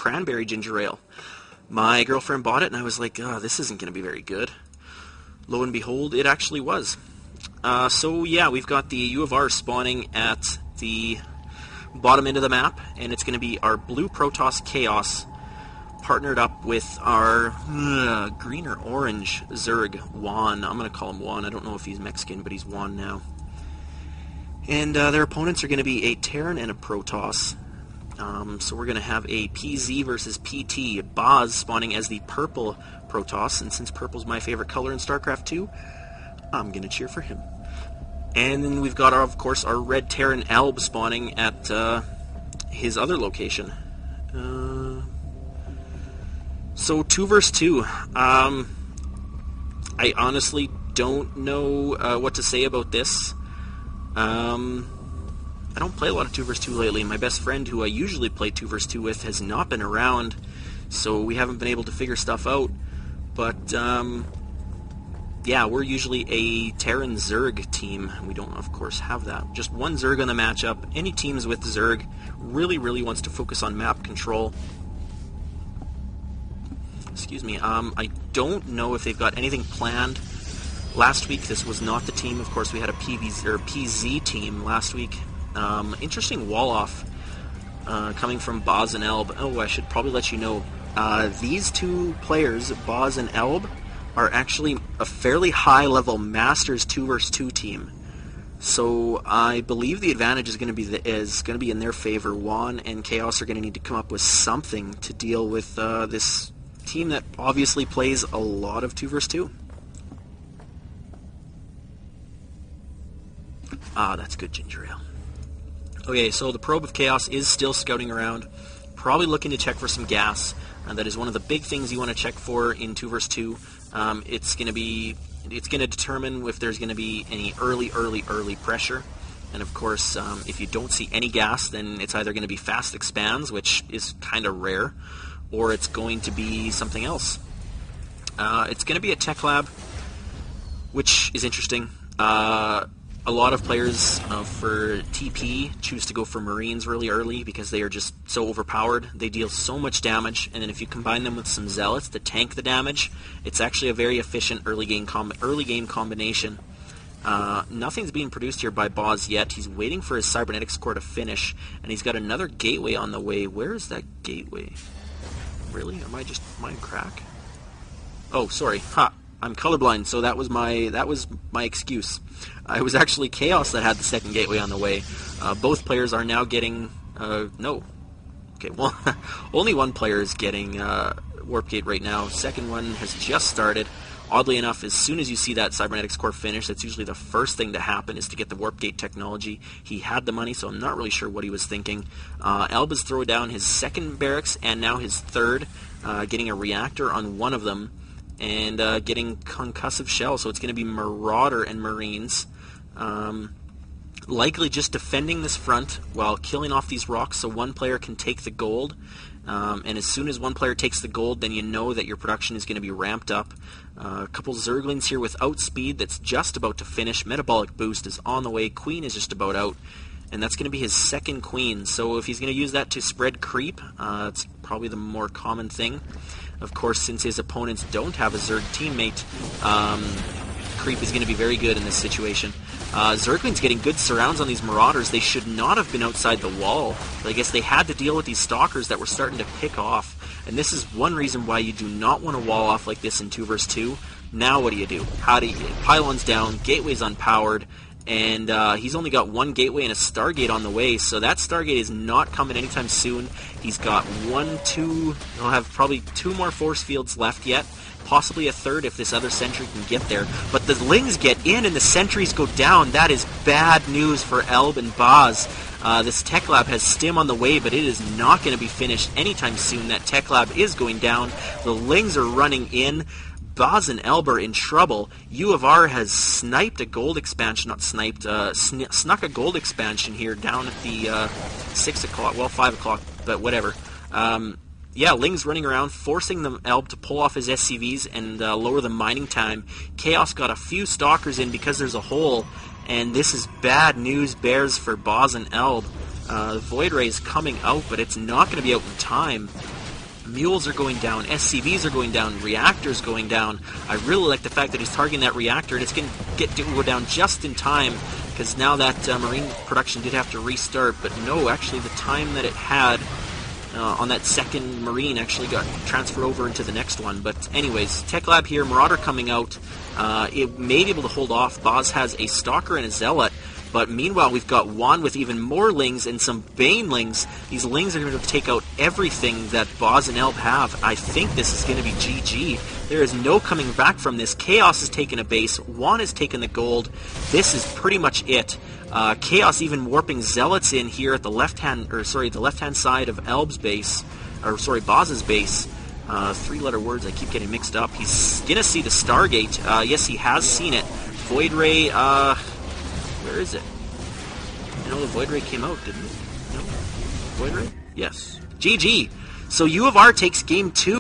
cranberry ginger ale. My girlfriend bought it, and I was like, oh, this isn't going to be very good. Lo and behold, it actually was. So yeah, we've got the U of R spawning at the bottom end of the map, and it's going to be our blue Protoss Chaos partnered up with our green or orange Zerg Jyan. I'm going to call him Juan. I don't know if he's Mexican, but he's Juan now. And their opponents are going to be a Terran and a Protoss. So we're going to have a PZ versus PT. Boz spawning as the purple Protoss, and since purple's my favorite color in StarCraft 2, I'm going to cheer for him. And then we've got, of course, our red Terran Alb spawning at his other location. So 2 versus 2. I honestly don't know what to say about this. I don't play a lot of 2 versus 2 lately. My best friend, who I usually play 2 versus 2 with, has not been around, so we haven't been able to figure stuff out. But yeah, we're usually a Terran Zerg team. We don't, of course, have that. Just one Zerg on the matchup. Any teams with Zerg really wants to focus on map control. Excuse me. I don't know if they've got anything planned. Last week, this was not the team. Of course, we had a PZ team last week. Interesting wall-off coming from Boz and Elb. Oh, I should probably let you know. These two players, Boz and Elb, are actually a fairly high-level Masters 2 versus 2 team. So I believe the advantage is going to be in their favor. Juan and Chaos are going to need to come up with something to deal with this team that obviously plays a lot of 2 versus 2. Ah, that's good ginger ale. Okay, so the probe of Chaos is still scouting around, probably looking to check for some gas. That is one of the big things you want to check for in 2 versus 2. It's going to determine if there's going to be any early pressure. And of course, if you don't see any gas, then it's either going to be fast expands, which is kind of rare, or it's going to be something else. It's going to be a tech lab, which is interesting. A lot of players for TP choose to go for Marines really early because they are just so overpowered. They deal so much damage, and then if you combine them with some Zealots to tank the damage, it's actually a very efficient early game combination. Nothing's being produced here by Boz yet. He's waiting for his Cybernetics core to finish, and he's got another gateway on the way. Where is that gateway? Really? Am I crack? Oh, sorry. Ha! I'm colorblind, so that was my excuse. It was actually Chaos that had the second gateway on the way. Both players are now getting no. Okay, well, only one player is getting Warp Gate right now. Second one has just started. Oddly enough, as soon as you see that Cybernetics core finish, that's usually the first thing to happen, is to get the Warp Gate technology. He had the money, so I'm not really sure what he was thinking. Elba's throwing down his second barracks and now his third, getting a reactor on one of them, and getting concussive shell, so it's going to be Marauder and Marines. Likely just defending this front while killing off these rocks so one player can take the gold. And as soon as one player takes the gold, then you know that your production is going to be ramped up. A couple Zerglings here with outspeed that's just about to finish. Metabolic boost is on the way. Queen is just about out. And that's going to be his second Queen. So if he's going to use that to spread creep, it's probably the more common thing. Of course, since his opponents don't have a Zerg teammate, creep is going to be very good in this situation. Zergling's getting good surrounds on these Marauders. They should not have been outside the wall. But I guess they had to deal with these Stalkers that were starting to pick off. And this is one reason why you do not want to wall off like this in 2 versus 2. Now what do you do? Pylon's down, Gateway's unpowered, and he's only got one Gateway and a Stargate on the way, so that Stargate is not coming anytime soon. He's got he'll have probably 2 more force fields left yet, possibly a third if this other sentry can get there. But the Lings get in and the sentries go down. That is bad news for Elb and Boz. This Tech Lab has Stim on the way, but it is not going to be finished anytime soon. That Tech Lab is going down. The Lings are running in. Boz and Elb are in trouble. U of R has sniped a gold expansion, snuck a gold expansion here down at the 6 o'clock, well, 5 o'clock, but whatever. Yeah, Ling's running around, forcing the Elb to pull off his SCVs and lower the mining time. Chaos got a few Stalkers in because there's a hole, and this is bad news bears for Boz and Elb. Void Ray is coming out, but it's not going to be out in time. Mules are going down, SCVs are going down, reactors going down. I really like the fact that he's targeting that reactor, and it's going to go down just in time, because now that Marine production did have to restart, but no, actually the time that it had on that second Marine actually got transferred over into the next one. But anyways, Tech Lab here, Marauder coming out. It may be able to hold off. Boz has a Stalker and a Zealot. But meanwhile, we've got Juan with even more Lings and some Banelings. These Lings are going to take out everything that Boz and Elb have. I think this is going to be GG. There is no coming back from this. Chaos has taken a base. Juan has taken the gold. This is pretty much it. Chaos even warping Zealots in here at the left-hand side of Elb's base, Boz's base. Three-letter words I keep getting mixed up. He's going to see the Stargate. Yes, he has seen it. Void Ray, where is it? I know the Void Ray came out, didn't it? No? Void Ray? Yes. GG. So U of R takes game 2.